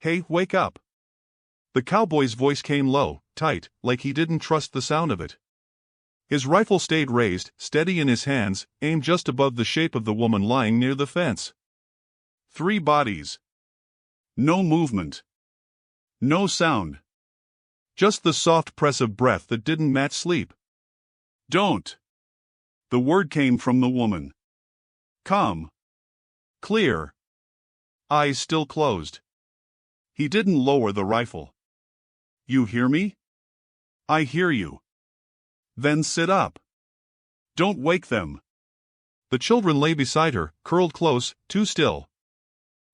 Hey, wake up. The cowboy's voice came low, tight, like he didn't trust the sound of it. His rifle stayed raised, steady in his hands, aimed just above the shape of the woman lying near the fence. 3 bodies. No movement. No sound. Just the soft press of breath that didn't match sleep. Don't. The word came from the woman. Calm. Clear. Eyes still closed. He didn't lower the rifle. You hear me? I hear you. Then sit up. Don't wake them. The children lay beside her, curled close, too still.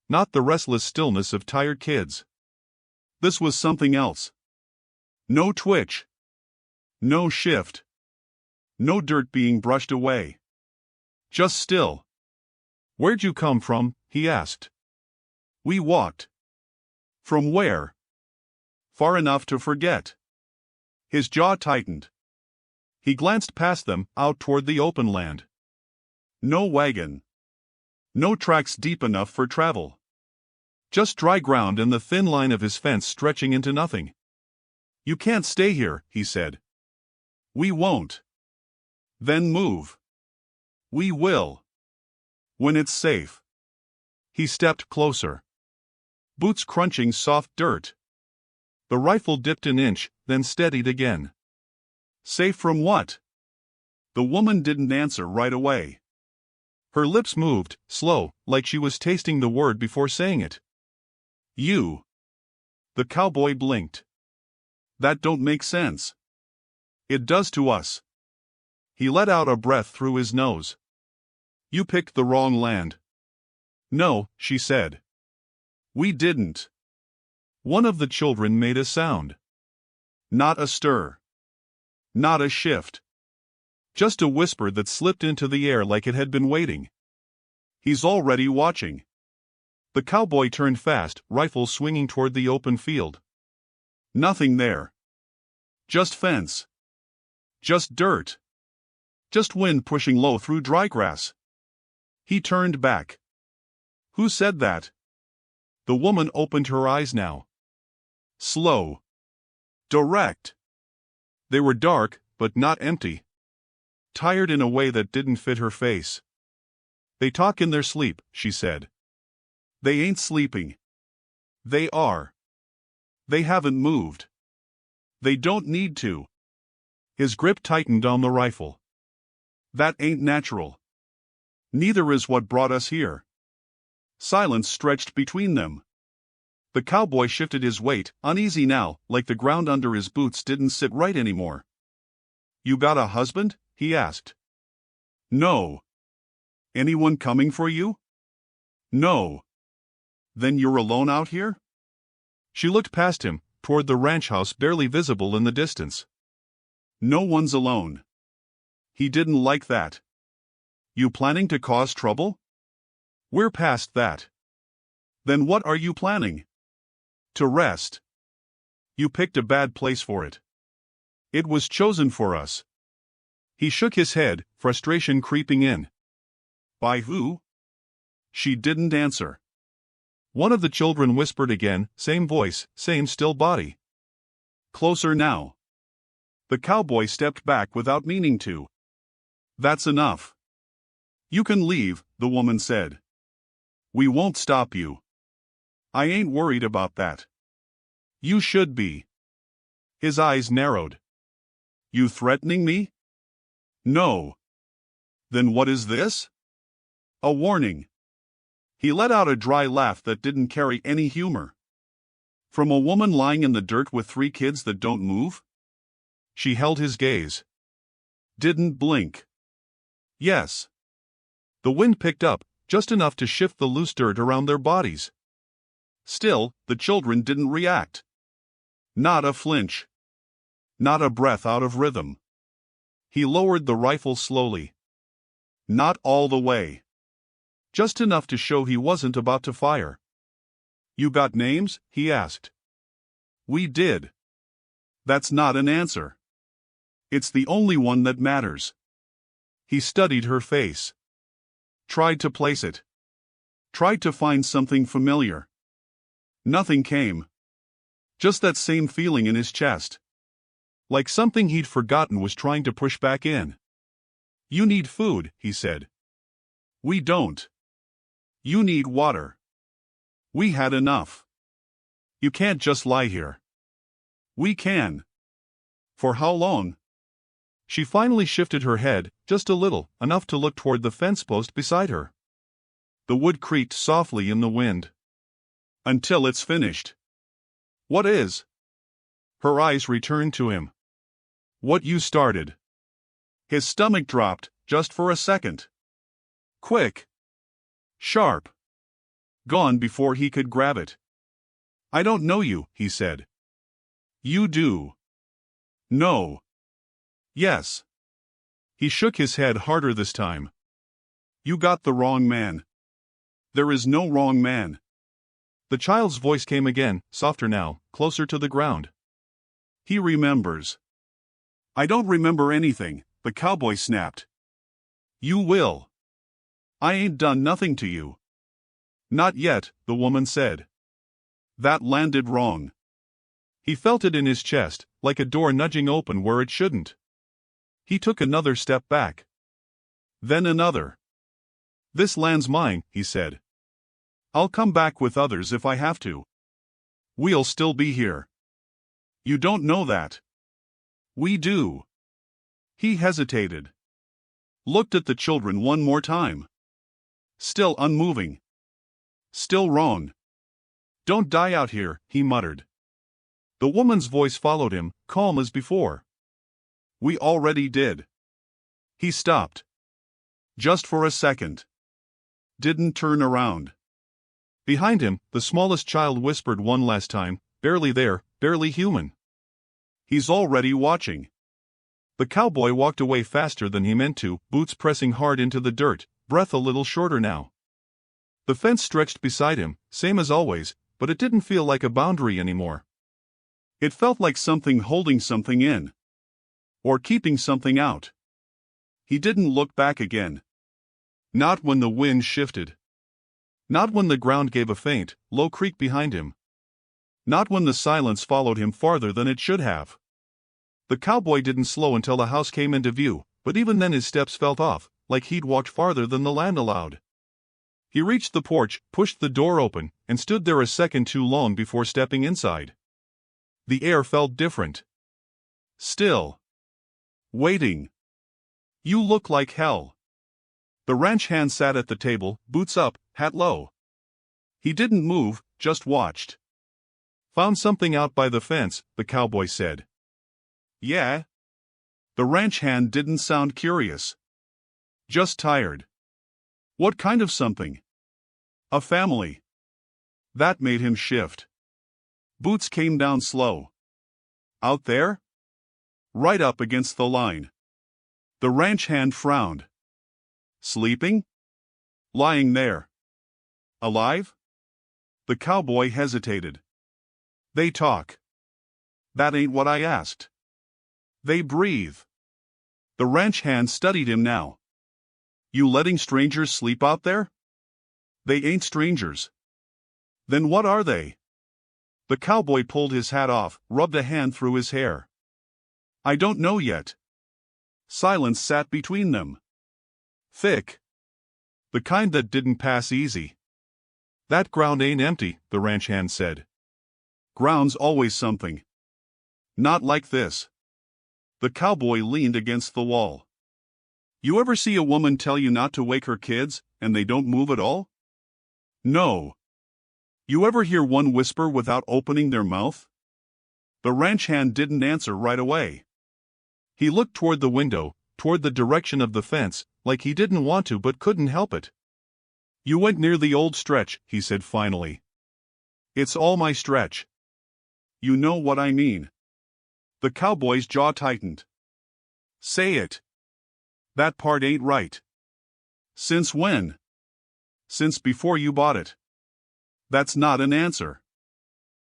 Not the restless stillness of tired kids. This was something else. No twitch. No shift. No dirt being brushed away. Just still. Where'd you come from? He asked. We walked. From where? Far enough to forget. His jaw tightened. He glanced past them, out toward the open land. No wagon. No tracks deep enough for travel. Just dry ground and the thin line of his fence stretching into nothing. You can't stay here, he said. We won't. Then move. We will. When it's safe. He stepped closer. Boots crunching soft dirt. The rifle dipped an inch, then steadied again. Safe from what? The woman didn't answer right away. Her lips moved, slow, like she was tasting the word before saying it. You. The cowboy blinked. That don't make sense. It does to us. He let out a breath through his nose. You picked the wrong land. No, she said. We didn't. One of the children made a sound. Not a stir. Not a shift. Just a whisper that slipped into the air like it had been waiting. He's already watching. The cowboy turned fast, rifle swinging toward the open field. Nothing there. Just fence. Just dirt. Just wind pushing low through dry grass. He turned back. Who said that? The woman opened her eyes now. Slow. Direct. They were dark, but not empty. Tired in a way that didn't fit her face. They talk in their sleep, she said. They ain't sleeping. They are. They haven't moved. They don't need to. His grip tightened on the rifle. That ain't natural. Neither is what brought us here. Silence stretched between them. The cowboy shifted his weight, uneasy now, like the ground under his boots didn't sit right anymore. You got a husband? He asked. No. Anyone coming for you? No. Then you're alone out here? She looked past him, toward the ranch house barely visible in the distance. No one's alone. He didn't like that. You planning to cause trouble? We're past that. Then what are you planning? To rest. You picked a bad place for it. It was chosen for us. He shook his head, frustration creeping in. By who? She didn't answer. One of the children whispered again, same voice, same still body. Closer now. The cowboy stepped back without meaning to. That's enough. You can leave, the woman said. We won't stop you. I ain't worried about that. You should be. His eyes narrowed. You threatening me? No. Then what is this? A warning. He let out a dry laugh that didn't carry any humor. From a woman lying in the dirt with 3 kids that don't move? She held his gaze. Didn't blink. Yes. The wind picked up, just enough to shift the loose dirt around their bodies. Still, the children didn't react. Not a flinch. Not a breath out of rhythm. He lowered the rifle slowly. Not all the way. Just enough to show he wasn't about to fire. You got names? He asked. We did. That's not an answer. It's the only one that matters. He studied her face. Tried to place it. Tried to find something familiar. Nothing came. Just that same feeling in his chest. Like something he'd forgotten was trying to push back in. You need food, he said. We don't. You need water. We had enough. You can't just lie here. We can. For how long? She finally shifted her head, just a little, enough to look toward the fence post beside her. The wood creaked softly in the wind. Until it's finished. What is? Her eyes returned to him. What you started. His stomach dropped, just for a second. Quick. Sharp. Gone before he could grab it. I don't know you, he said. You do. No. Yes. He shook his head harder this time. You got the wrong man. There is no wrong man. The child's voice came again, softer now, closer to the ground. He remembers. I don't remember anything, the cowboy snapped. You will. I ain't done nothing to you. Not yet, the woman said. That landed wrong. He felt it in his chest, like a door nudging open where it shouldn't. He took another step back. Then another. This land's mine, he said. I'll come back with others if I have to. We'll still be here. You don't know that. We do. He hesitated. Looked at the children one more time. Still unmoving. Still wrong. Don't die out here, he muttered. The woman's voice followed him, calm as before. We already did. He stopped. Just for a second. Didn't turn around. Behind him, the smallest child whispered one last time, barely there, barely human. He's already watching. The cowboy walked away faster than he meant to, boots pressing hard into the dirt, breath a little shorter now. The fence stretched beside him, same as always, but it didn't feel like a boundary anymore. It felt like something holding something in. Or keeping something out. He didn't look back again. Not when the wind shifted. Not when the ground gave a faint, low creak behind him. Not when the silence followed him farther than it should have. The cowboy didn't slow until the house came into view, but even then his steps felt off, like he'd walked farther than the land allowed. He reached the porch, pushed the door open, and stood there a second too long before stepping inside. The air felt different. Still. Waiting. You look like hell. The ranch hand sat at the table, boots up, hat low. He didn't move, just watched. Found something out by the fence, the cowboy said. Yeah. The ranch hand didn't sound curious. Just tired. What kind of something? A family. That made him shift. Boots came down slow. Out there? Right up against the line. The ranch hand frowned. Sleeping? Lying there. Alive? The cowboy hesitated. They talk. That ain't what I asked. They breathe. The ranch hand studied him now. You letting strangers sleep out there? They ain't strangers. Then what are they? The cowboy pulled his hat off, rubbed a hand through his hair. I don't know yet. Silence sat between them. Thick. The kind that didn't pass easy. That ground ain't empty, the ranch hand said. Ground's always something. Not like this. The cowboy leaned against the wall. You ever see a woman tell you not to wake her kids, and they don't move at all? No. You ever hear one whisper without opening their mouth? The ranch hand didn't answer right away. He looked toward the window, toward the direction of the fence, like he didn't want to but couldn't help it. You went near the old stretch, he said finally. It's all my stretch. You know what I mean. The cowboy's jaw tightened. Say it. That part ain't right. Since when? Since before you bought it. That's not an answer.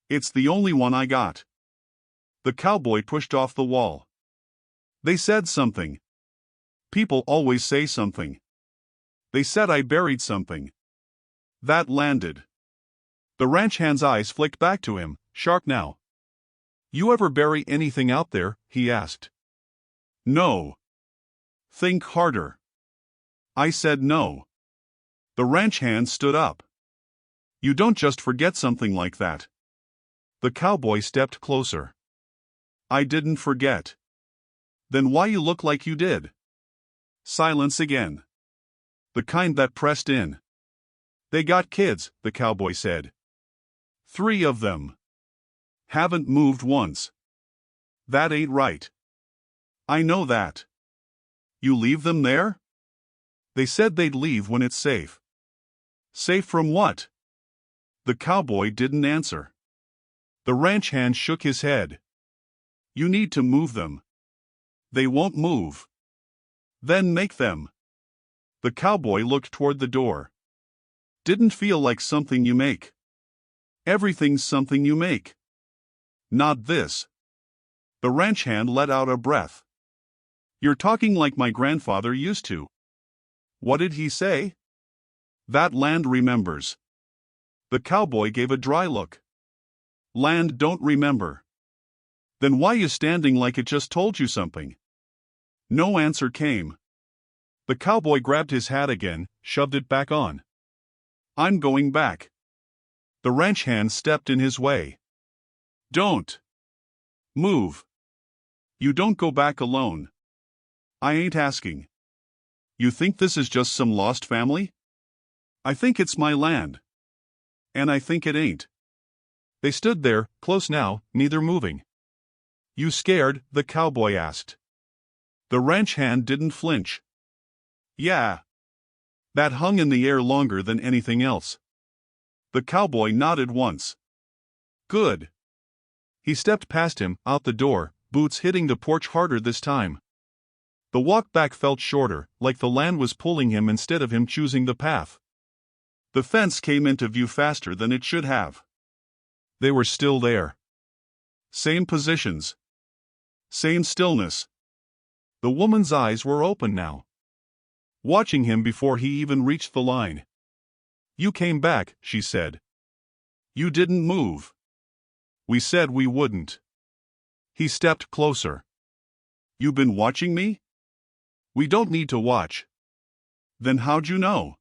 It's the only one I got. The cowboy pushed off the wall. They said something. People always say something. They said I buried something. That landed. The ranch hand's eyes flicked back to him, sharp now. You ever bury anything out there? He asked. No. Think harder. I said no. The ranch hand stood up. You don't just forget something like that. The cowboy stepped closer. I didn't forget. Then why you look like you did? Silence again. The kind that pressed in. They got kids, the cowboy said. 3 of them. Haven't moved once. That ain't right. I know that. You leave them there? They said they'd leave when it's safe. Safe from what? The cowboy didn't answer. The ranch hand shook his head. You need to move them. They won't move. Then make them. The cowboy looked toward the door. Didn't feel like something you make. Everything's something you make. Not this. The ranch hand let out a breath. You're talking like my grandfather used to. What did he say? That land remembers. The cowboy gave a dry look. Land don't remember. Then why you standing like it just told you something? No answer came. The cowboy grabbed his hat again, shoved it back on. I'm going back. The ranch hand stepped in his way. Don't. Move. You don't go back alone. I ain't asking. You think this is just some lost family? I think it's my land. And I think it ain't. They stood there, close now, neither moving. You scared? The cowboy asked. The ranch hand didn't flinch. Yeah. That hung in the air longer than anything else. The cowboy nodded once. Good. He stepped past him, out the door, boots hitting the porch harder this time. The walk back felt shorter, like the land was pulling him instead of him choosing the path. The fence came into view faster than it should have. They were still there. Same positions. Same stillness. The woman's eyes were open now. Watching him before he even reached the line. You came back, she said. You didn't move. We said we wouldn't. He stepped closer. You been watching me? We don't need to watch. Then how'd you know?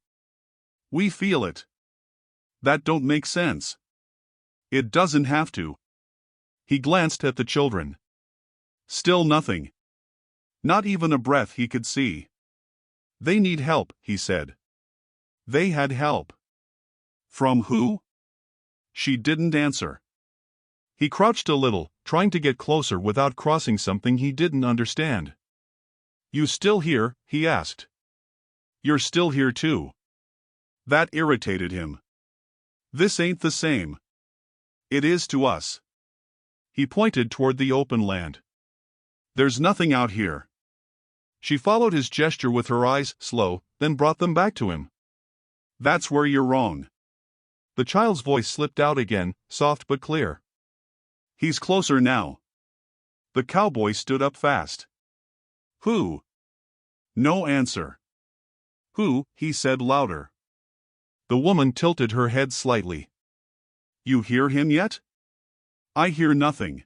We feel it. That don't make sense. It doesn't have to. He glanced at the children. Still nothing. Not even a breath he could see. They need help, he said. They had help. From who? She didn't answer. He crouched a little, trying to get closer without crossing something he didn't understand. You still here? He asked. You're still here too. That irritated him. This ain't the same. It is to us. He pointed toward the open land. There's nothing out here. She followed his gesture with her eyes, slow, then brought them back to him. That's where you're wrong. The child's voice slipped out again, soft but clear. He's closer now. The cowboy stood up fast. Who? No answer. Who? He said louder. The woman tilted her head slightly. You hear him yet? I hear nothing.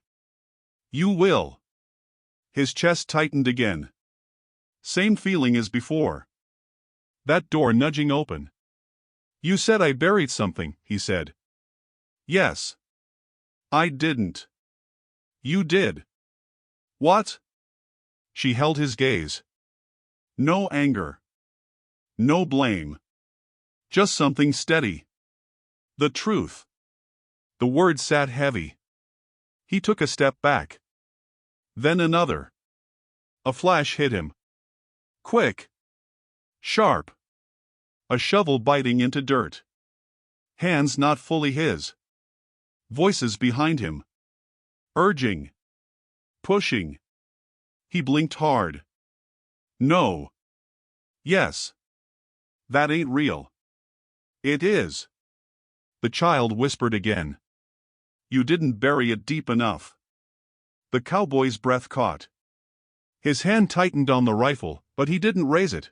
You will. His chest tightened again. Same feeling as before. That door nudging open. You said I buried something, he said. Yes. I didn't. You did. What? She held his gaze. No anger. No blame. Just something steady. The truth. The word sat heavy. He took a step back. Then another. A flash hit him. Quick. Sharp. A shovel biting into dirt. Hands not fully his. Voices behind him. Urging. Pushing. He blinked hard. No. Yes. That ain't real. It is. The child whispered again. You didn't bury it deep enough. The cowboy's breath caught. His hand tightened on the rifle, but he didn't raise it.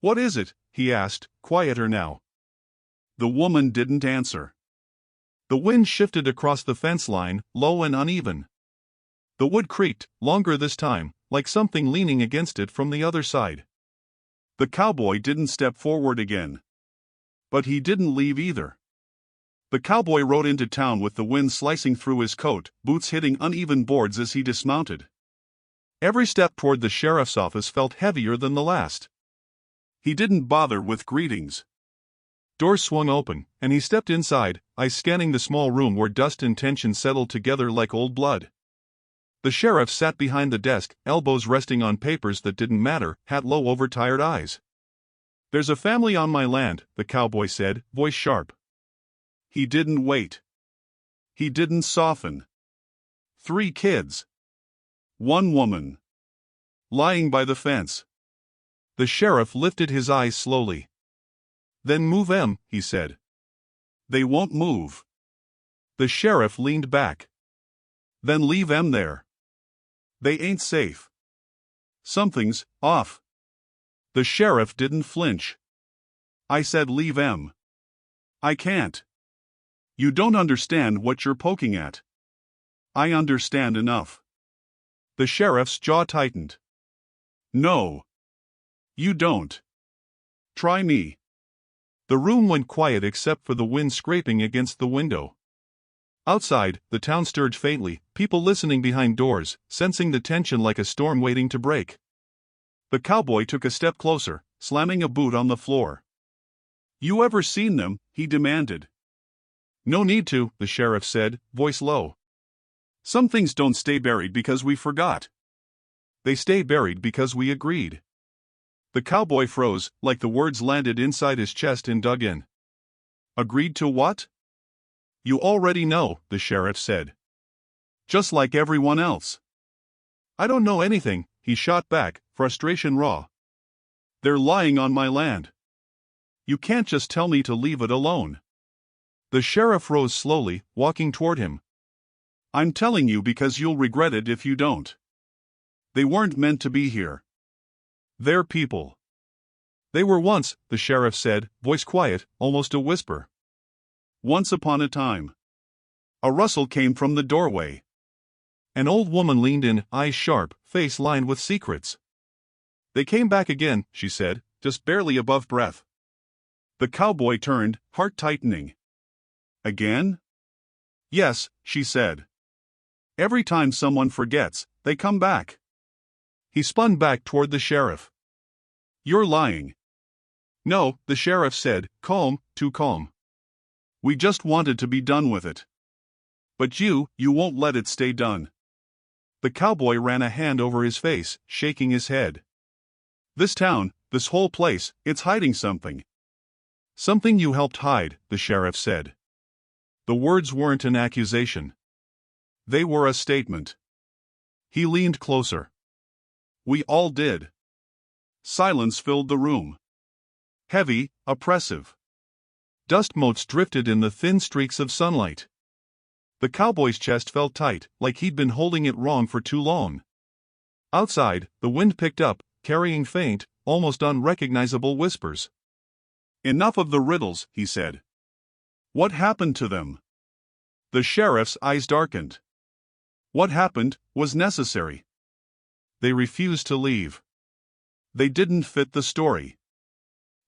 What is it? He asked, quieter now. The woman didn't answer. The wind shifted across the fence line, low and uneven. The wood creaked, longer this time, like something leaning against it from the other side. The cowboy didn't step forward again. But he didn't leave either. The cowboy rode into town with the wind slicing through his coat, boots hitting uneven boards as he dismounted. Every step toward the sheriff's office felt heavier than the last. He didn't bother with greetings. Doors swung open, and he stepped inside, eyes scanning the small room where dust and tension settled together like old blood. The sheriff sat behind the desk, elbows resting on papers that didn't matter, hat low over tired eyes. "There's a family on my land," the cowboy said, voice sharp. He didn't wait. He didn't soften. 3 kids. 1 woman. Lying by the fence. The sheriff lifted his eyes slowly. "Then move 'em," he said. "They won't move." The sheriff leaned back. "Then leave 'em there. They ain't safe. Something's off." The sheriff didn't flinch. "I said leave 'em. I can't. You don't understand what you're poking at." "I understand enough." The sheriff's jaw tightened. "No. You don't. Try me." The room went quiet except for the wind scraping against the window. Outside, the town stirred faintly, people listening behind doors, sensing the tension like a storm waiting to break. The cowboy took a step closer, slamming a boot on the floor. "You ever seen them?" he demanded. "No need to," the sheriff said, voice low. "Some things don't stay buried because we forgot. They stay buried because we agreed." The cowboy froze, like the words landed inside his chest and dug in. "Agreed to what?" "You already know," the sheriff said. "Just like everyone else." "I don't know anything," he shot back, frustration raw. "They're lying on my land. You can't just tell me to leave it alone." The sheriff rose slowly, walking toward him. "I'm telling you because you'll regret it if you don't. They weren't meant to be here. They're people." "They were once," the sheriff said, voice quiet, almost a whisper. "Once upon a time." A rustle came from the doorway. An old woman leaned in, eyes sharp, face lined with secrets. "They came back again," she said, just barely above breath. The cowboy turned, heart tightening. "Again?" "Yes," she said. "Every time someone forgets, they come back." He spun back toward the sheriff. "You're lying." "No," the sheriff said, calm, too calm. "We just wanted to be done with it. But you won't let it stay done." The cowboy ran a hand over his face, shaking his head. "This town, this whole place, it's hiding something." "Something you helped hide," the sheriff said. The words weren't an accusation. They were a statement. He leaned closer. "We all did." Silence filled the room. Heavy, oppressive. Dust motes drifted in the thin streaks of sunlight. The cowboy's chest felt tight, like he'd been holding it wrong for too long. Outside, the wind picked up, carrying faint, almost unrecognizable whispers. "Enough of the riddles," he said. "What happened to them?" The sheriff's eyes darkened. "What happened was necessary. They refused to leave. They didn't fit the story.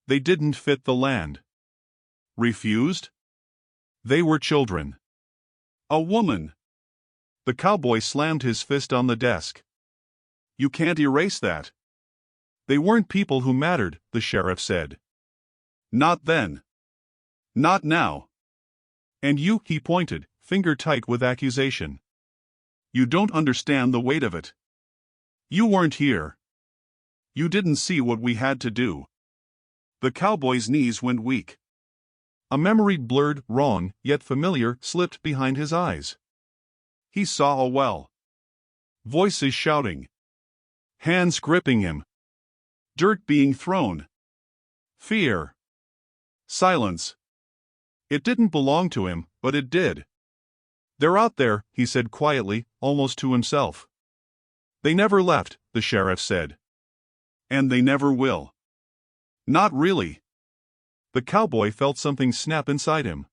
They didn't fit the land." "Refused?" "They were children." "A woman." The cowboy slammed his fist on the desk. "You can't erase that." "They weren't people who mattered," the sheriff said. "Not then. Not now. And you," he pointed, finger tight with accusation. "You don't understand the weight of it. You weren't here. You didn't see what we had to do." The cowboy's knees went weak. A memory blurred, wrong, yet familiar, slipped behind his eyes. He saw a well. Voices shouting. Hands gripping him. Dirt being thrown. Fear. Silence. It didn't belong to him, but it did. "They're out there," he said quietly, almost to himself. "They never left," the sheriff said. "And they never will." "Not really." The cowboy felt something snap inside him.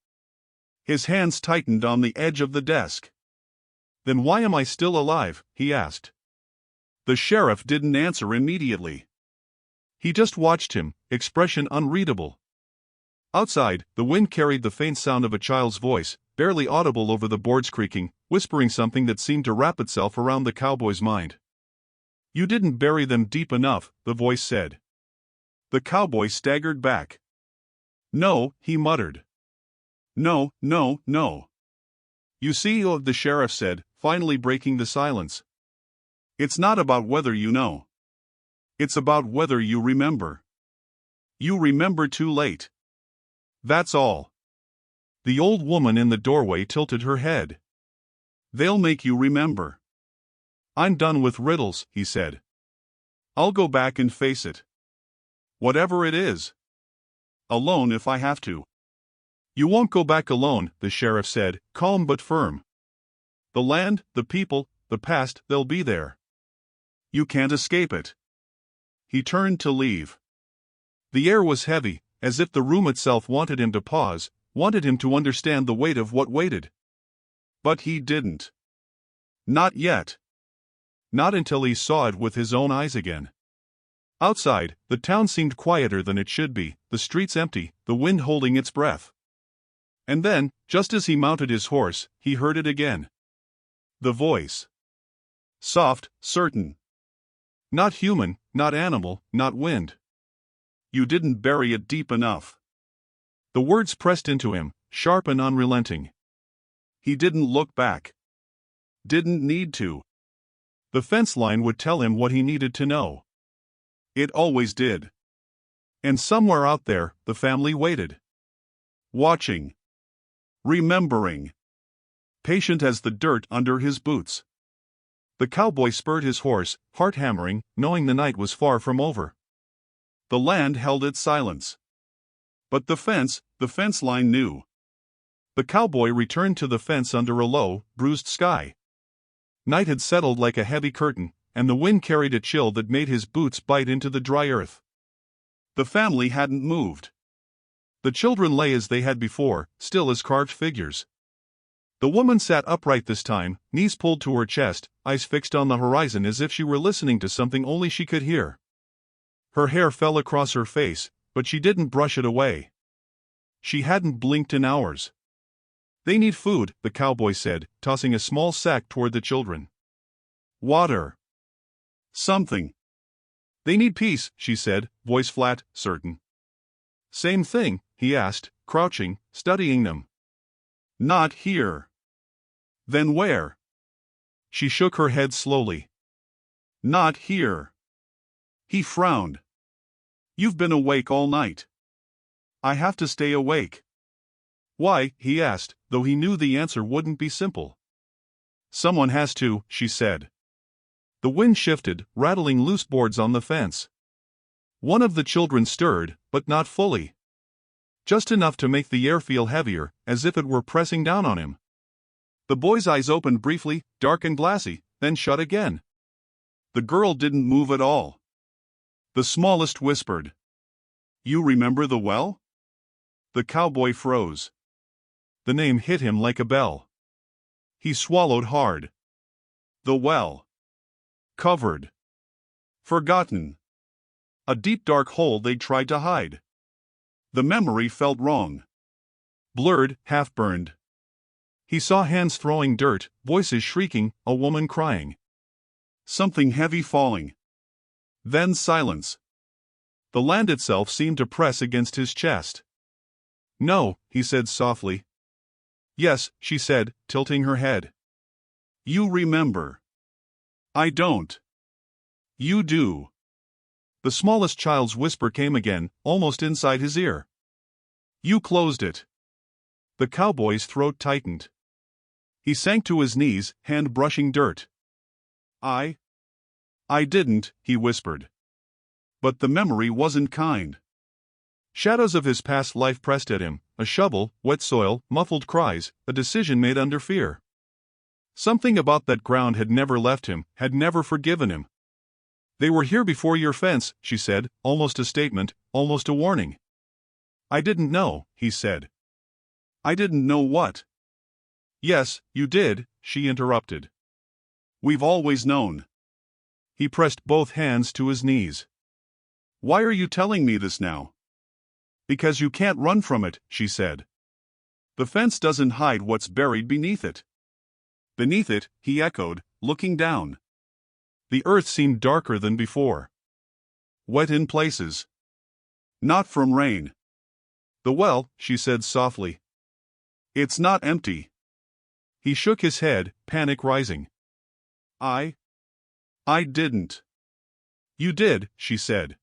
His hands tightened on the edge of the desk. "Then why am I still alive?" he asked. The sheriff didn't answer immediately. He just watched him, expression unreadable. Outside, the wind carried the faint sound of a child's voice, barely audible over the boards creaking, whispering something that seemed to wrap itself around the cowboy's mind. "You didn't bury them deep enough," the voice said. The cowboy staggered back. "No," he muttered. "No, no, no." "You see," the sheriff said, finally breaking the silence. "It's not about whether you know. It's about whether you remember. You remember too late. That's all." The old woman in the doorway tilted her head. "They'll make you remember." "I'm done with riddles," he said. "I'll go back and face it. Whatever it is. Alone if I have to." "You won't go back alone," the sheriff said, calm but firm. "The land, the people, the past, they'll be there. You can't escape it." He turned to leave. The air was heavy, as if the room itself wanted him to pause, wanted him to understand the weight of what waited. But he didn't. Not yet. Not until he saw it with his own eyes again. Outside, the town seemed quieter than it should be, the streets empty, the wind holding its breath. And then, just as he mounted his horse, he heard it again. The voice. Soft, certain. Not human, not animal, not wind. "You didn't bury it deep enough." The words pressed into him, sharp and unrelenting. He didn't look back. Didn't need to. The fence line would tell him what he needed to know. It always did. And somewhere out there, the family waited. Watching. Remembering. Patient as the dirt under his boots. The cowboy spurred his horse, heart hammering, knowing the night was far from over. The land held its silence. But the fence line knew. The cowboy returned to the fence under a low, bruised sky. Night had settled like a heavy curtain, and the wind carried a chill that made his boots bite into the dry earth. The family hadn't moved. The children lay as they had before, still as carved figures. The woman sat upright this time, knees pulled to her chest, eyes fixed on the horizon as if she were listening to something only she could hear. Her hair fell across her face, but she didn't brush it away. She hadn't blinked in hours. "They need food," the cowboy said, tossing a small sack toward the children. "Water. Something." "They need peace," she said, voice flat, certain. "Same thing?" he asked, crouching, studying them. "Not here." "Then where?" She shook her head slowly. "Not here." He frowned. "You've been awake all night." "I have to stay awake." "Why?" he asked, though he knew the answer wouldn't be simple. "Someone has to," she said. The wind shifted, rattling loose boards on the fence. One of the children stirred, but not fully. Just enough to make the air feel heavier, as if it were pressing down on him. The boy's eyes opened briefly, dark and glassy, then shut again. The girl didn't move at all. The smallest whispered. "You remember the well?" The cowboy froze. The name hit him like a bell. He swallowed hard. The well. Covered. Forgotten. A deep dark hole they'd tried to hide. The memory felt wrong. Blurred, half-burned. He saw hands throwing dirt, voices shrieking, a woman crying. Something heavy falling. Then silence. The land itself seemed to press against his chest. "No," he said softly. "Yes," she said, tilting her head. "You remember." "I don't." "You do." The smallest child's whisper came again, almost inside his ear. "You closed it." The cowboy's throat tightened. He sank to his knees, hand brushing dirt. I didn't," he whispered. But the memory wasn't kind. Shadows of his past life pressed at him, a shovel, wet soil, muffled cries, a decision made under fear. Something about that ground had never left him, had never forgiven him. "They were here before your fence," she said, almost a statement, almost a warning. "I didn't know," he said. I didn't know what. Yes, you did, she interrupted. We've always known. He pressed both hands to his knees. Why are you telling me this now? Because you can't run from it, she said. The fence doesn't hide what's buried beneath it. Beneath it, he echoed, looking down. The earth seemed darker than before. Wet in places. Not from rain. The well, she said softly. It's not empty. He shook his head, panic rising. I didn't. You did, she said.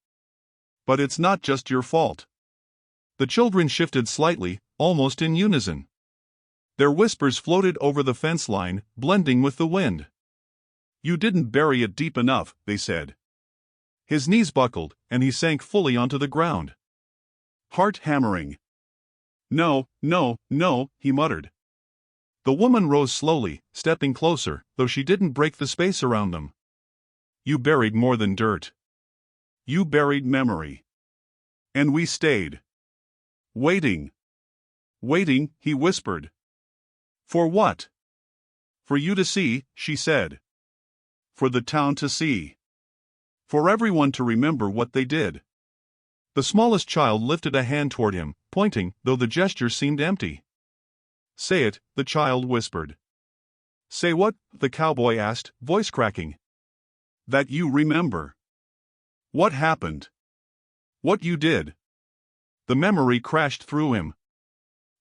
But it's not just your fault. The children shifted slightly, almost in unison. Their whispers floated over the fence line, blending with the wind. You didn't bury it deep enough, they said. His knees buckled, and he sank fully onto the ground. Heart hammering. No, no, no, he muttered. The woman rose slowly, stepping closer, though she didn't break the space around them. You buried more than dirt. You buried memory. And we stayed. Waiting. Waiting, he whispered. For what? For you to see, she said. For the town to see. For everyone to remember what they did. The smallest child lifted a hand toward him, pointing, though the gesture seemed empty. Say it, the child whispered. Say what? The cowboy asked, voice cracking. That you remember. What happened? What you did. The memory crashed through him.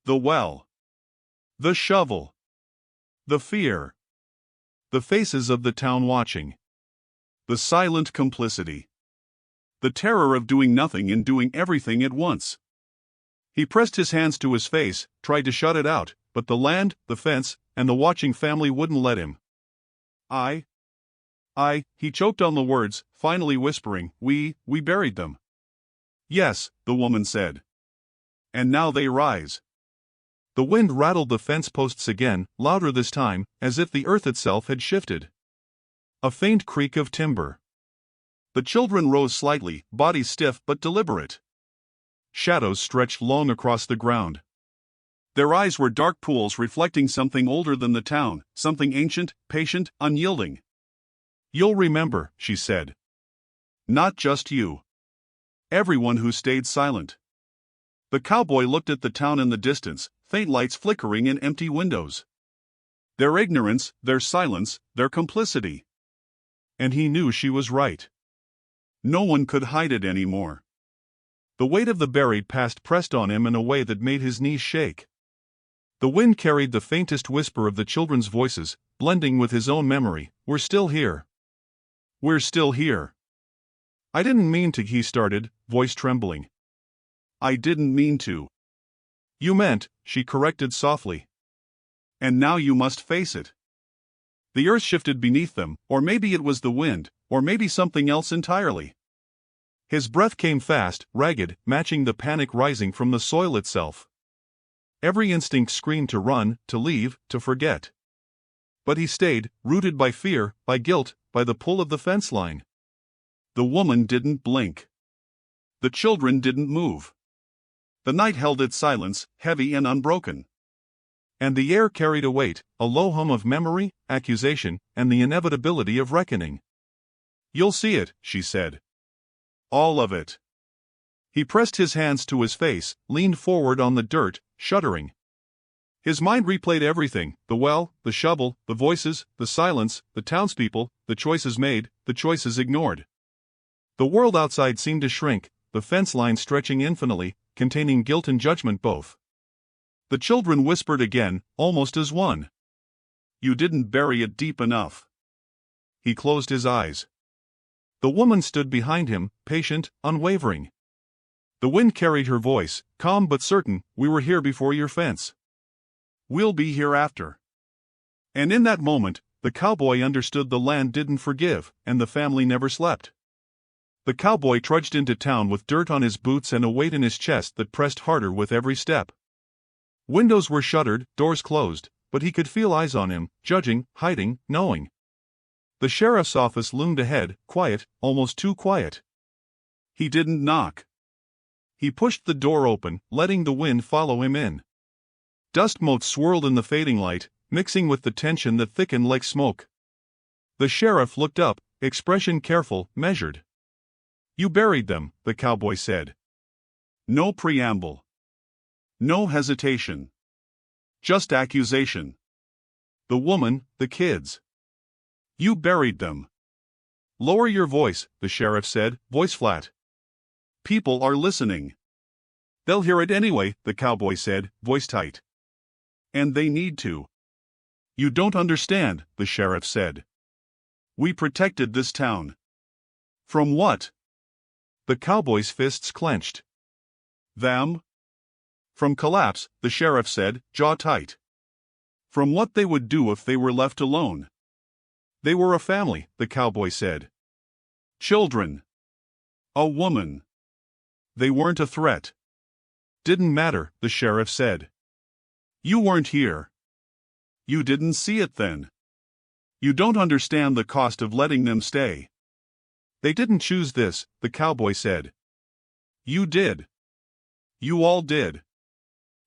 The well. The shovel. The fear. The faces of the town watching. The silent complicity. The terror of doing nothing and doing everything at once. He pressed his hands to his face, tried to shut it out, but the land, the fence, and the watching family wouldn't let him. He choked on the words, finally whispering, we buried them. Yes, the woman said. And now they rise. The wind rattled the fence posts again, louder this time, as if the earth itself had shifted. A faint creak of timber. The children rose slightly, bodies stiff but deliberate. Shadows stretched long across the ground. Their eyes were dark pools reflecting something older than the town, something ancient, patient, unyielding. You'll remember, she said. Not just you. Everyone who stayed silent. The cowboy looked at the town in the distance, faint lights flickering in empty windows. Their ignorance, their silence, their complicity. And he knew she was right. No one could hide it anymore. The weight of the buried past pressed on him in a way that made his knees shake. The wind carried the faintest whisper of the children's voices, blending with his own memory. We're still here. We're still here. I didn't mean to, he started, voice trembling. I didn't mean to. You meant, she corrected softly. And now you must face it. The earth shifted beneath them, or maybe it was the wind, or maybe something else entirely. His breath came fast, ragged, matching the panic rising from the soil itself. Every instinct screamed to run, to leave, to forget. But he stayed, rooted by fear, by guilt, by the pull of the fence line. The woman didn't blink. The children didn't move. The night held its silence, heavy and unbroken. And the air carried a weight, a low hum of memory, accusation, and the inevitability of reckoning. You'll see it, she said. All of it. He pressed his hands to his face, leaned forward on the dirt, shuddering. His mind replayed everything, the well, the shovel, the voices, the silence, the townspeople, the choices made, the choices ignored. The world outside seemed to shrink, the fence line stretching infinitely, containing guilt and judgment both. The children whispered again, almost as one. You didn't bury it deep enough. He closed his eyes. The woman stood behind him, patient, unwavering. The wind carried her voice, calm but certain. We were here before your fence. We'll be here after. And in that moment, the cowboy understood the land didn't forgive, and the family never slept. The cowboy trudged into town with dirt on his boots and a weight in his chest that pressed harder with every step. Windows were shuttered, doors closed, but he could feel eyes on him, judging, hiding, knowing. The sheriff's office loomed ahead, quiet, almost too quiet. He didn't knock. He pushed the door open, letting the wind follow him in. Dust motes swirled in the fading light, mixing with the tension that thickened like smoke. The sheriff looked up, expression careful, measured. "You buried them," the cowboy said. No preamble. No hesitation. Just accusation. The woman, the kids. "You buried them." "Lower your voice," the sheriff said, voice flat. "People are listening." "They'll hear it anyway," the cowboy said, voice tight. "And they need to." "You don't understand," the sheriff said. "We protected this town." "From what?" The cowboy's fists clenched. "Them?" "From collapse," the sheriff said, jaw tight. "From what they would do if they were left alone." "They were a family," the cowboy said. "Children. A woman. They weren't a threat." "Didn't matter," the sheriff said. "You weren't here. You didn't see it then. You don't understand the cost of letting them stay." "They didn't choose this," the cowboy said. "You did. You all did."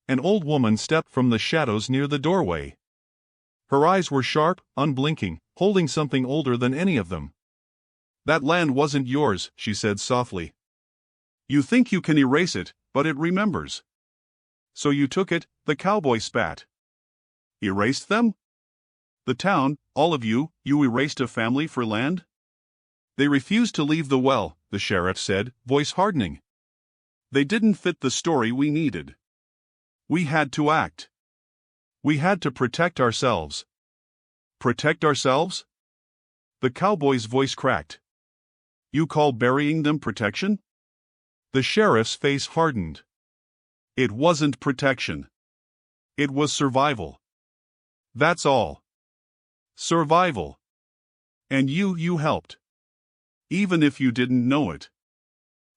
An old woman stepped from the shadows near the doorway. Her eyes were sharp, unblinking, holding something older than any of them. "That land wasn't yours," she said softly. "You think you can erase it, but it remembers." "So you took it," the cowboy spat. "Erased them? The town, all of you erased a family for land?" "They refused to leave the well," the sheriff said, voice hardening. "They didn't fit the story we needed. We had to act. We had to protect ourselves." "Protect ourselves?" The cowboy's voice cracked. "You call burying them protection?" The sheriff's face hardened. "It wasn't protection. It was survival. That's all. Survival. And you helped. Even if you didn't know it."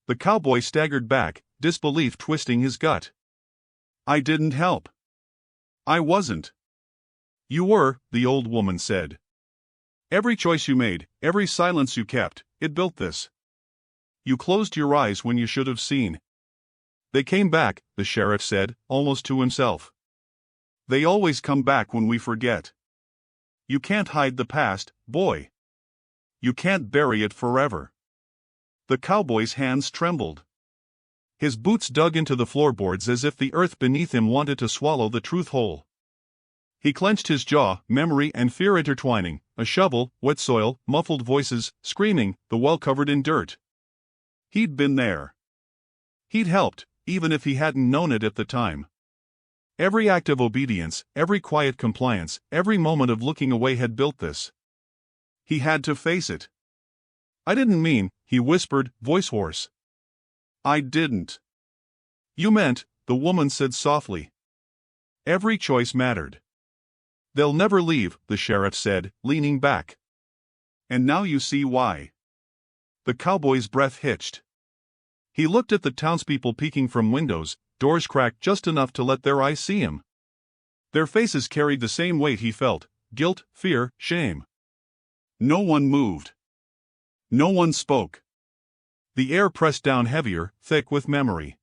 The cowboy staggered back, disbelief twisting his gut. "I didn't help. I wasn't." "You were," the old woman said. "Every choice you made, every silence you kept, it built this. You closed your eyes when you should have seen." "They came back," the sheriff said, almost to himself. "They always come back when we forget. You can't hide the past, boy. You can't bury it forever." The cowboy's hands trembled. His boots dug into the floorboards as if the earth beneath him wanted to swallow the truth whole. He clenched his jaw, memory and fear intertwining, a shovel, wet soil, muffled voices, screaming, the well covered in dirt. He'd been there. He'd helped, even if he hadn't known it at the time. Every act of obedience, every quiet compliance, every moment of looking away had built this. He had to face it. "I didn't mean," he whispered, voice hoarse. "I didn't." "You meant," the woman said softly. "Every choice mattered." "They'll never leave," the sheriff said, leaning back. "And now you see why." The cowboy's breath hitched. He looked at the townspeople peeking from windows, doors cracked just enough to let their eyes see him. Their faces carried the same weight he felt: guilt, fear, shame. No one moved. No one spoke. The air pressed down heavier, thick with memory.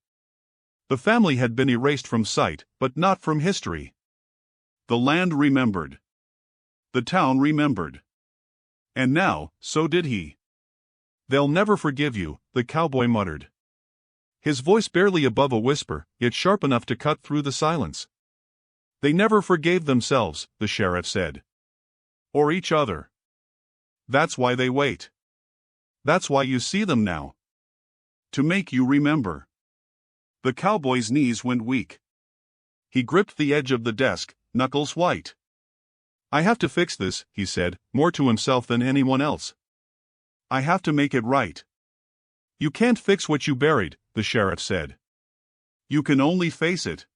The family had been erased from sight, but not from history. The land remembered. The town remembered. And now, so did he. "They'll never forgive you," the cowboy muttered. His voice barely above a whisper, yet sharp enough to cut through the silence. "They never forgave themselves," the sheriff said. "Or each other. That's why they wait. That's why you see them now. To make you remember." The cowboy's knees went weak. He gripped the edge of the desk, knuckles white. "I have to fix this," he said, more to himself than anyone else. "I have to make it right." "You can't fix what you buried," the sheriff said. "You can only face it."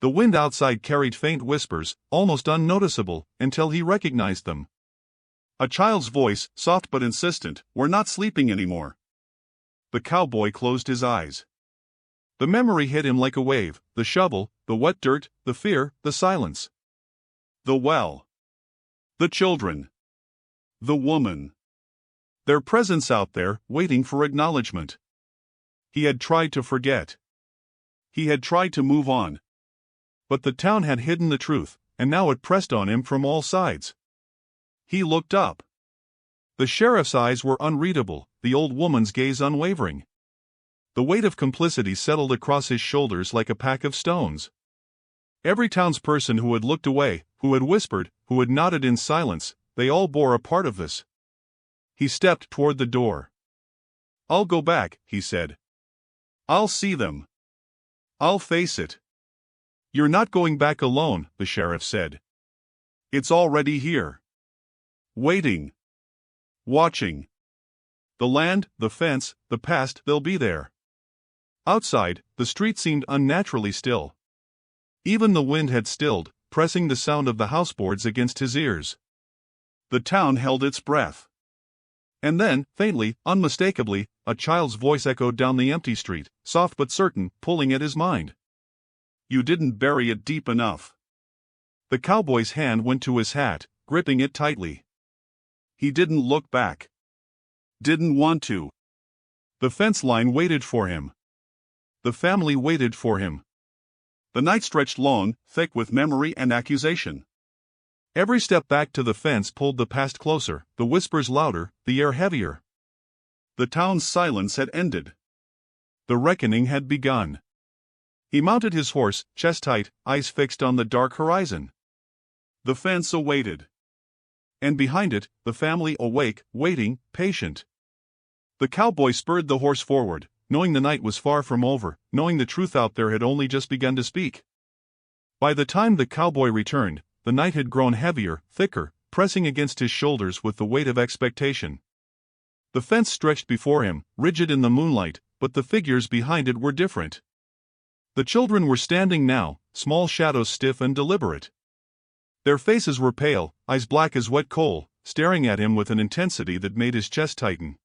The wind outside carried faint whispers, almost unnoticeable, until he recognized them. A child's voice, soft but insistent, "We're not sleeping anymore." The cowboy closed his eyes. The memory hit him like a wave: the shovel, the wet dirt, the fear, the silence. The well. The children. The woman. Their presence out there, waiting for acknowledgement. He had tried to forget. He had tried to move on. But the town had hidden the truth, and now it pressed on him from all sides. He looked up. The sheriff's eyes were unreadable, the old woman's gaze unwavering. The weight of complicity settled across his shoulders like a pack of stones. Every townsperson who had looked away, who had whispered, who had nodded in silence, they all bore a part of this. He stepped toward the door. "I'll go back," he said. "I'll see them. I'll face it." "You're not going back alone," the sheriff said. "It's already here. Waiting. Watching. The land, the fence, the past, they'll be there." Outside, the street seemed unnaturally still. Even the wind had stilled, pressing the sound of the houseboards against his ears. The town held its breath. And then, faintly, unmistakably, a child's voice echoed down the empty street, soft but certain, pulling at his mind. "You didn't bury it deep enough." The cowboy's hand went to his hat, gripping it tightly. He didn't look back. Didn't want to. The fence line waited for him. The family waited for him. The night stretched long, thick with memory and accusation. Every step back to the fence pulled the past closer, the whispers louder, the air heavier. The town's silence had ended. The reckoning had begun. He mounted his horse, chest tight, eyes fixed on the dark horizon. The fence awaited. And behind it, the family awake, waiting, patient. The cowboy spurred the horse forward, knowing the night was far from over, knowing the truth out there had only just begun to speak. By the time the cowboy returned, the night had grown heavier, thicker, pressing against his shoulders with the weight of expectation. The fence stretched before him, rigid in the moonlight, but the figures behind it were different. The children were standing now, small shadows stiff and deliberate. Their faces were pale, eyes black as wet coal, staring at him with an intensity that made his chest tighten.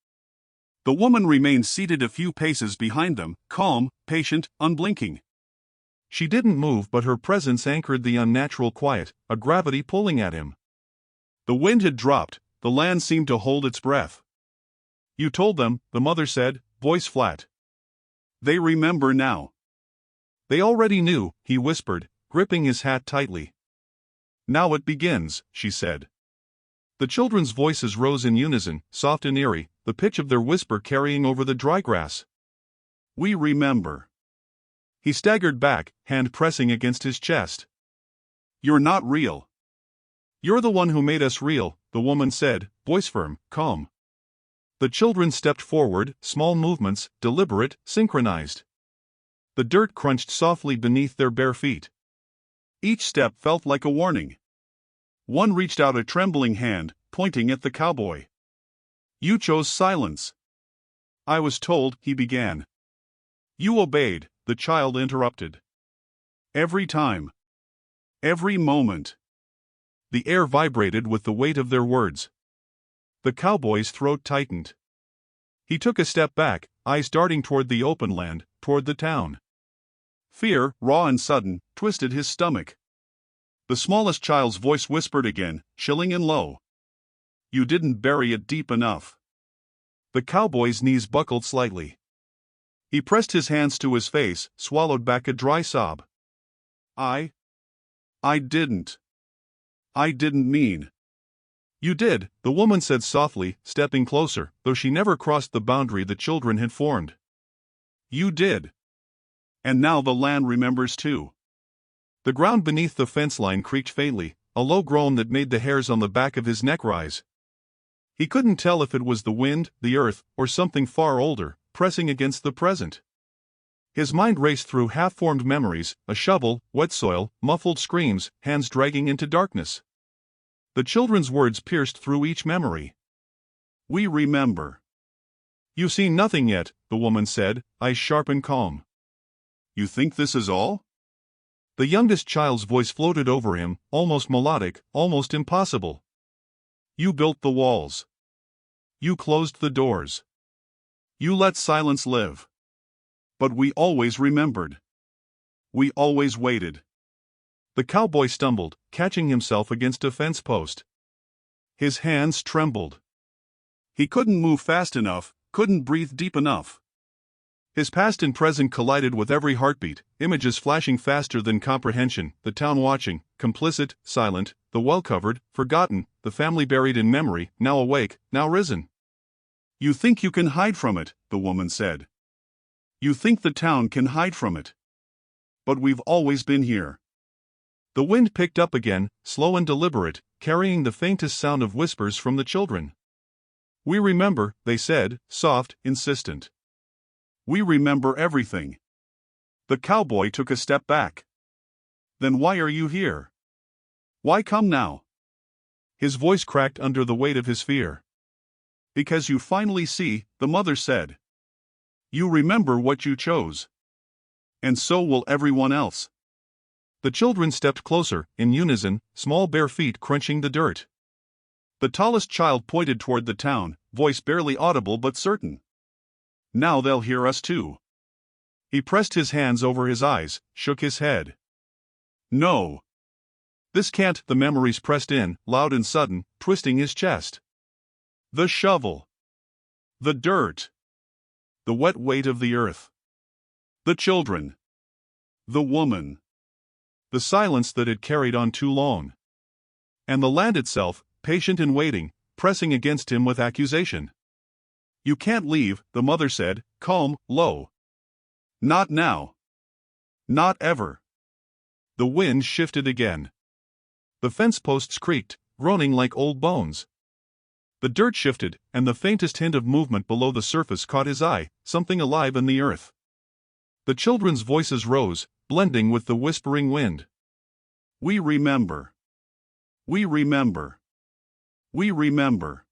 The woman remained seated a few paces behind them, calm, patient, unblinking. She didn't move, but her presence anchored the unnatural quiet, a gravity pulling at him. The wind had dropped, the land seemed to hold its breath. "You told them," the mother said, voice flat. "They remember now." "They already knew," he whispered, gripping his hat tightly. "Now it begins," she said. The children's voices rose in unison, soft and eerie, the pitch of their whisper carrying over the dry grass. "We remember." He staggered back, hand pressing against his chest. "You're not real." "You're the one who made us real," the woman said, voice firm, calm. The children stepped forward, small movements, deliberate, synchronized. The dirt crunched softly beneath their bare feet. Each step felt like a warning. One reached out a trembling hand, pointing at the cowboy. "You chose silence." "I was told," he began. "You obeyed," the child interrupted. "Every time. Every moment." The air vibrated with the weight of their words. The cowboy's throat tightened. He took a step back, eyes darting toward the open land, toward the town. Fear, raw and sudden, twisted his stomach. The smallest child's voice whispered again, chilling and low. "You didn't bury it deep enough." The cowboy's knees buckled slightly. He pressed his hands to his face, swallowed back a dry sob. I didn't. I didn't mean." "You did," the woman said softly, stepping closer, though she never crossed the boundary the children had formed. "You did. And now the land remembers too." The ground beneath the fence line creaked faintly, a low groan that made the hairs on the back of his neck rise. He couldn't tell if it was the wind, the earth, or something far older, pressing against the present. His mind raced through half-formed memories, a shovel, wet soil, muffled screams, hands dragging into darkness. The children's words pierced through each memory. "We remember." "You've seen nothing yet," the woman said, eyes sharp and calm. "You think this is all?" The youngest child's voice floated over him, almost melodic, almost impossible. "You built the walls. You closed the doors. You let silence live. But we always remembered. We always waited." The cowboy stumbled, catching himself against a fence post. His hands trembled. He couldn't move fast enough, couldn't breathe deep enough. His past and present collided with every heartbeat, images flashing faster than comprehension, the town watching, complicit, silent, the well-covered, forgotten, the family buried in memory, now awake, now risen. "You think you can hide from it," the woman said. "You think the town can hide from it. But we've always been here." The wind picked up again, slow and deliberate, carrying the faintest sound of whispers from the children. "We remember," they said, soft, insistent. "We remember everything." The cowboy took a step back. "Then why are you here? Why come now?" His voice cracked under the weight of his fear. "Because you finally see," the mother said. "You remember what you chose. And so will everyone else." The children stepped closer, in unison, small bare feet crunching the dirt. The tallest child pointed toward the town, voice barely audible but certain. "Now they'll hear us too." He pressed his hands over his eyes, shook his head. "No. This can't," the memories pressed in, loud and sudden, twisting his chest. The shovel. The dirt. The wet weight of the earth. The children. The woman. The silence that had carried on too long. And the land itself, patient and waiting, pressing against him with accusation. "You can't leave," the mother said, calm, low. "Not now. Not ever." The wind shifted again. The fence posts creaked, groaning like old bones. The dirt shifted, and the faintest hint of movement below the surface caught his eye, something alive in the earth. The children's voices rose, blending with the whispering wind. "We remember. We remember. We remember."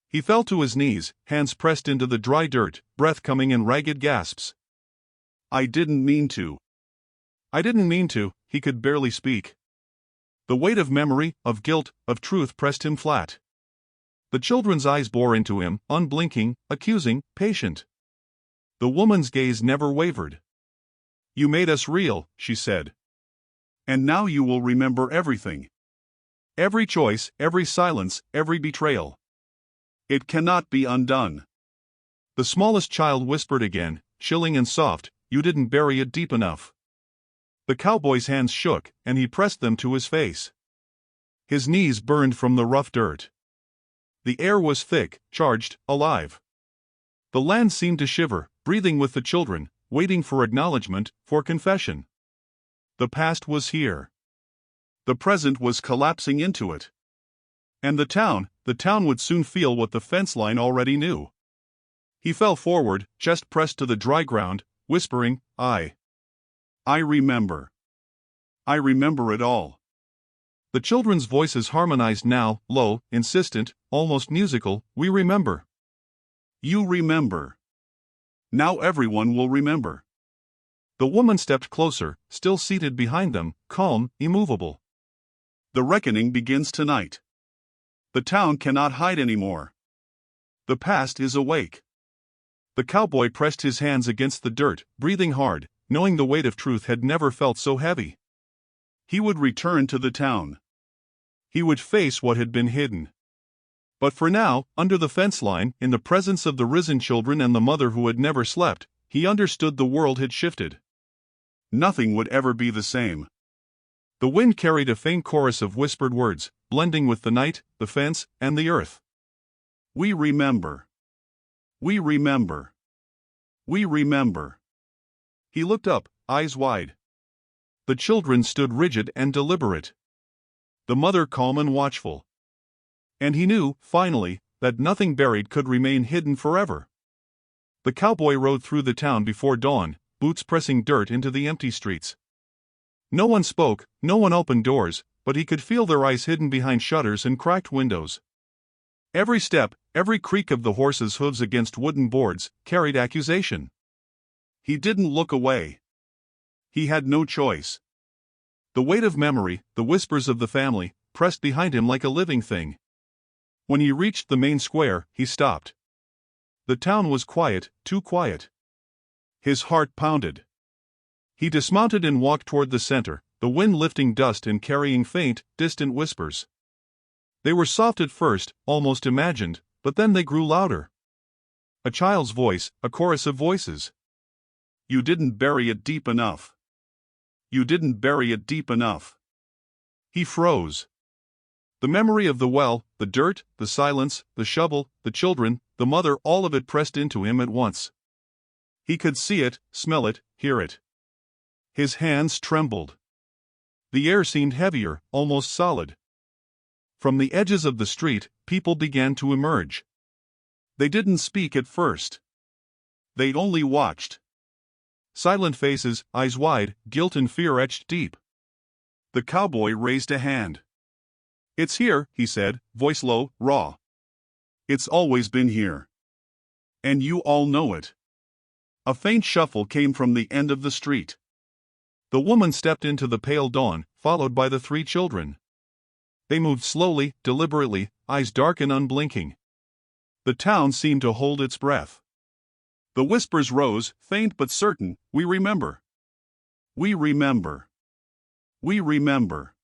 He fell to his knees, hands pressed into the dry dirt, breath coming in ragged gasps. "I didn't mean to. I didn't mean to," he could barely speak. The weight of memory, of guilt, of truth pressed him flat. The children's eyes bore into him, unblinking, accusing, patient. The woman's gaze never wavered. "You made us real," she said. "And now you will remember everything. Every choice, every silence, every betrayal. It cannot be undone." The smallest child whispered again, chilling and soft, "You didn't bury it deep enough." The cowboy's hands shook, and he pressed them to his face. His knees burned from the rough dirt. The air was thick, charged, alive. The land seemed to shiver, breathing with the children, waiting for acknowledgement, for confession. The past was here. The present was collapsing into it. And the town would soon feel what the fence line already knew. He fell forward, chest pressed to the dry ground, whispering, I remember. I remember it all." The children's voices harmonized now, low, insistent, almost musical. "We remember. You remember. Now everyone will remember." The woman stepped closer, still seated behind them, calm, immovable. "The reckoning begins tonight. The town cannot hide anymore. The past is awake." The cowboy pressed his hands against the dirt, breathing hard, knowing the weight of truth had never felt so heavy. He would return to the town. He would face what had been hidden. But for now, under the fence line, in the presence of the risen children and the mother who had never slept, he understood the world had shifted. Nothing would ever be the same. The wind carried a faint chorus of whispered words, blending with the night, the fence, and the earth. "We remember. We remember. We remember." He looked up, eyes wide. The children stood rigid and deliberate. The mother calm and watchful. And he knew, finally, that nothing buried could remain hidden forever. The cowboy rode through the town before dawn, boots pressing dirt into the empty streets. No one spoke, no one opened doors, but he could feel their eyes hidden behind shutters and cracked windows. Every step, every creak of the horse's hooves against wooden boards, carried accusation. He didn't look away. He had no choice. The weight of memory, the whispers of the family, pressed behind him like a living thing. When he reached the main square, he stopped. The town was quiet, too quiet. His heart pounded. He dismounted and walked toward the center, the wind lifting dust and carrying faint, distant whispers. They were soft at first, almost imagined, but then they grew louder. A child's voice, a chorus of voices. You didn't bury it deep enough. You didn't bury it deep enough. He froze. The memory of the well, the dirt, the silence, the shovel, the children, the mother, all of it pressed into him at once. He could see it, smell it, hear it. His hands trembled. The air seemed heavier, almost solid. From the edges of the street, people began to emerge. They didn't speak at first. They only watched. Silent faces, eyes wide, guilt and fear etched deep. The cowboy raised a hand. "It's here," he said, voice low, raw. "It's always been here. And you all know it." A faint shuffle came from the end of the street. The woman stepped into the pale dawn, followed by the 3 children. They moved slowly, deliberately, eyes dark and unblinking. The town seemed to hold its breath. The whispers rose, faint but certain, "We remember. We remember. We remember."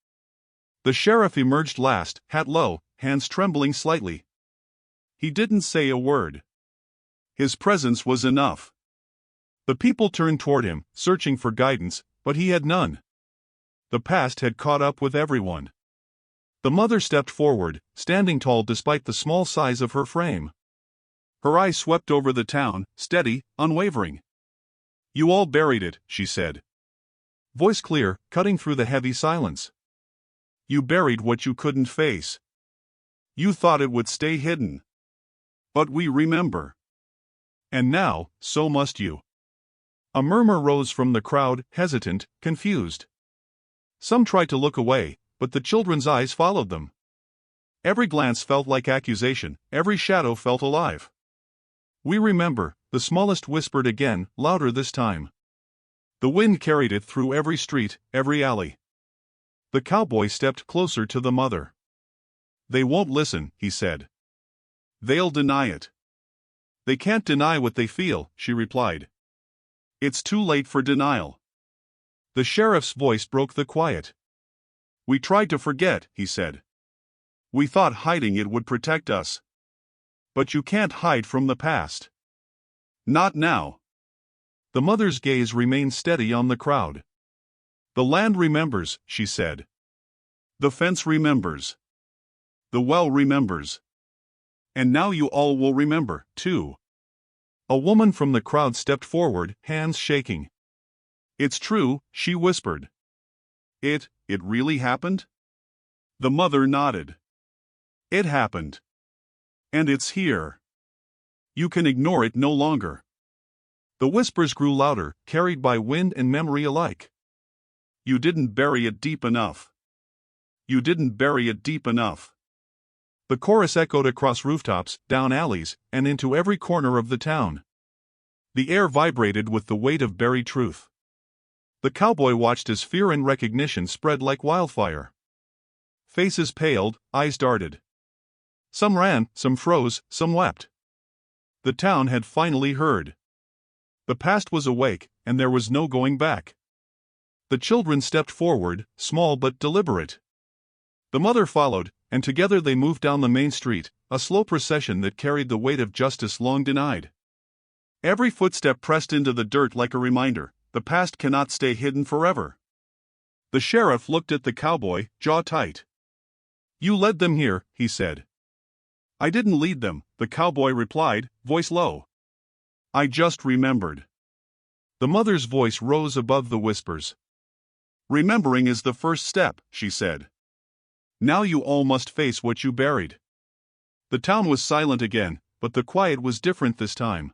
The sheriff emerged last, hat low, hands trembling slightly. He didn't say a word. His presence was enough. The people turned toward him, searching for guidance, but he had none. The past had caught up with everyone. The mother stepped forward, standing tall despite the small size of her frame. Her eyes swept over the town, steady, unwavering. "You all buried it," she said. Voice clear, cutting through the heavy silence. "You buried what you couldn't face. You thought it would stay hidden. But we remember. And now, so must you." A murmur rose from the crowd, hesitant, confused. Some tried to look away, but the children's eyes followed them. Every glance felt like accusation, every shadow felt alive. "We remember," the smallest whispered again, louder this time. The wind carried it through every street, every alley. The cowboy stepped closer to the mother. "They won't listen," he said. "They'll deny it." "They can't deny what they feel," she replied. "It's too late for denial." The sheriff's voice broke the quiet. "We tried to forget," he said. "We thought hiding it would protect us. But you can't hide from the past. Not now." The mother's gaze remained steady on the crowd. "The land remembers," she said. "The fence remembers. The well remembers. And now you all will remember, too." A woman from the crowd stepped forward, hands shaking. "It's true," she whispered. It really happened?" The mother nodded. "It happened. And it's here. You can ignore it no longer." The whispers grew louder, carried by wind and memory alike. "You didn't bury it deep enough. You didn't bury it deep enough." The chorus echoed across rooftops, down alleys, and into every corner of the town. The air vibrated with the weight of buried truth. The cowboy watched as fear and recognition spread like wildfire. Faces paled, eyes darted. Some ran, some froze, some wept. The town had finally heard. The past was awake, and there was no going back. The children stepped forward, small but deliberate. The mother followed, and together they moved down the main street, a slow procession that carried the weight of justice long denied. Every footstep pressed into the dirt like a reminder: the past cannot stay hidden forever. The sheriff looked at the cowboy, jaw tight. "You led them here," he said. "I didn't lead them," the cowboy replied, voice low. "I just remembered." The mother's voice rose above the whispers. "Remembering is the first step," she said. "Now you all must face what you buried." The town was silent again, but the quiet was different this time.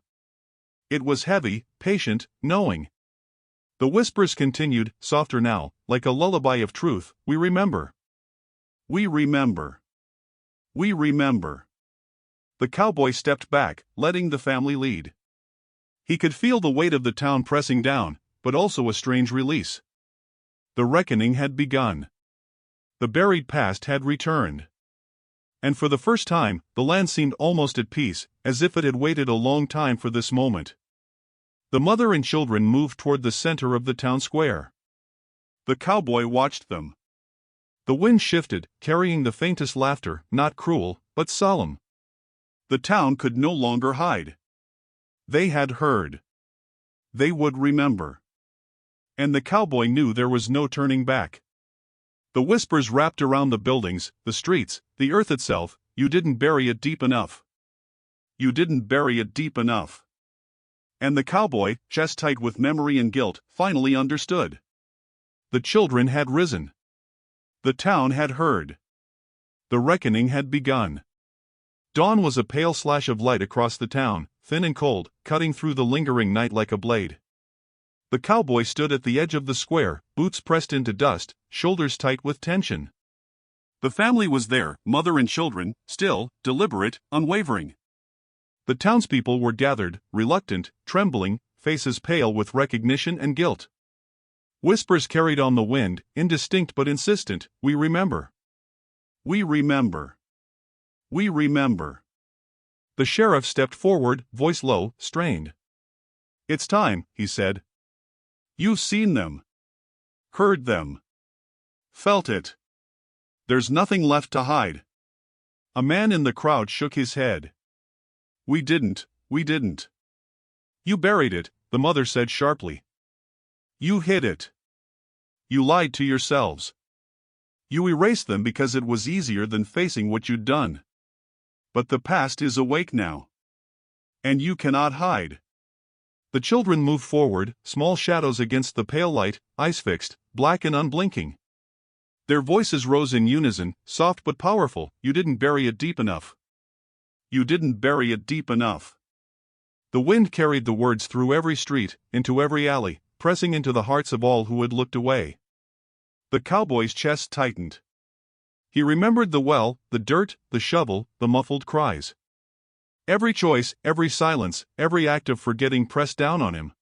It was heavy, patient, knowing. The whispers continued, softer now, like a lullaby of truth. "We remember. We remember. We remember." The cowboy stepped back, letting the family lead. He could feel the weight of the town pressing down, but also a strange release. The reckoning had begun. The buried past had returned. And for the first time, the land seemed almost at peace, as if it had waited a long time for this moment. The mother and children moved toward the center of the town square. The cowboy watched them. The wind shifted, carrying the faintest laughter, not cruel, but solemn. The town could no longer hide. They had heard. They would remember. And the cowboy knew there was no turning back. The whispers wrapped around the buildings, the streets, the earth itself. You didn't bury it deep enough. You didn't bury it deep enough. And the cowboy, chest tight with memory and guilt, finally understood. The children had risen. The town had heard. The reckoning had begun. Dawn was a pale slash of light across the town, thin and cold, cutting through the lingering night like a blade. The cowboy stood at the edge of the square, boots pressed into dust, shoulders tight with tension. The family was there, mother and children, still, deliberate, unwavering. The townspeople were gathered, reluctant, trembling, faces pale with recognition and guilt. Whispers carried on the wind, indistinct but insistent, "We remember. We remember. We remember." The sheriff stepped forward, voice low, strained. "It's time," he said. "You've seen them. Heard them. Felt it. There's nothing left to hide." A man in the crowd shook his head. We didn't. You buried it," the mother said sharply. "You hid it. You lied to yourselves. You erased them because it was easier than facing what you'd done. But the past is awake now. And you cannot hide." The children moved forward, small shadows against the pale light, eyes fixed, black and unblinking. Their voices rose in unison, soft but powerful. "You didn't bury it deep enough. You didn't bury it deep enough." The wind carried the words through every street, into every alley, pressing into the hearts of all who had looked away. The cowboy's chest tightened. He remembered the well, the dirt, the shovel, the muffled cries. Every choice, every silence, every act of forgetting pressed down on him.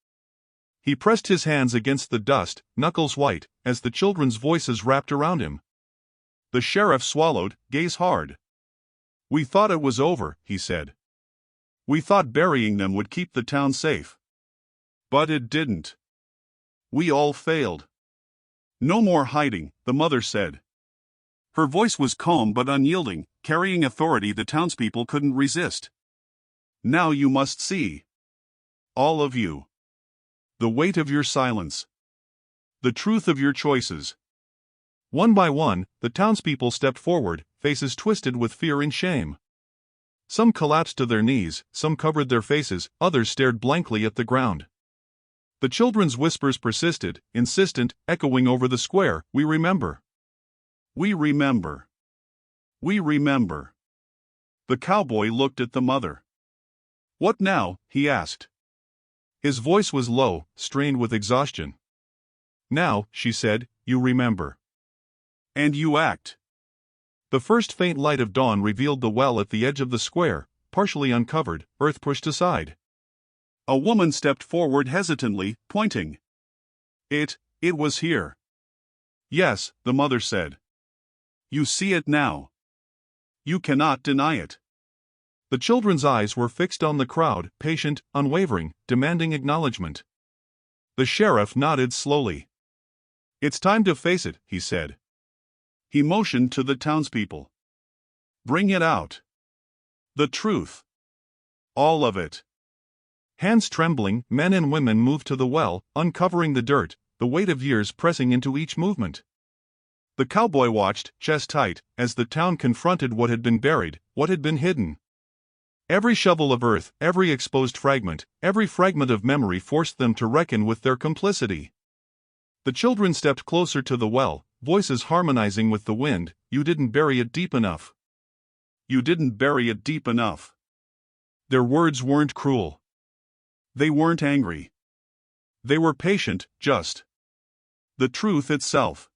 He pressed his hands against the dust, knuckles white, as the children's voices wrapped around him. The sheriff swallowed, gaze hard. "We thought it was over," he said. "We thought burying them would keep the town safe. But it didn't. We all failed." "No more hiding," the mother said. Her voice was calm but unyielding, carrying authority the townspeople couldn't resist. "Now you must see. All of you. The weight of your silence. The truth of your choices." One by one, the townspeople stepped forward, faces twisted with fear and shame. Some collapsed to their knees, some covered their faces, others stared blankly at the ground. The children's whispers persisted, insistent, echoing over the square. "We remember. We remember. We remember." The cowboy looked at the mother. "What now?" he asked. His voice was low, strained with exhaustion. "Now," she said, "you remember. And you act." The first faint light of dawn revealed the well at the edge of the square, partially uncovered, earth pushed aside. A woman stepped forward hesitantly, pointing. It was here." "Yes," the mother said. "You see it now. You cannot deny it." The children's eyes were fixed on the crowd, patient, unwavering, demanding acknowledgement. The sheriff nodded slowly. "It's time to face it," he said. He motioned to the townspeople. "Bring it out. The truth. All of it." Hands trembling, men and women moved to the well, uncovering the dirt, the weight of years pressing into each movement. The cowboy watched, chest tight, as the town confronted what had been buried, what had been hidden. Every shovel of earth, every exposed fragment, every fragment of memory forced them to reckon with their complicity. The children stepped closer to the well, voices harmonizing with the wind. "You didn't bury it deep enough. You didn't bury it deep enough." Their words weren't cruel. They weren't angry. They were patient, just. The truth itself.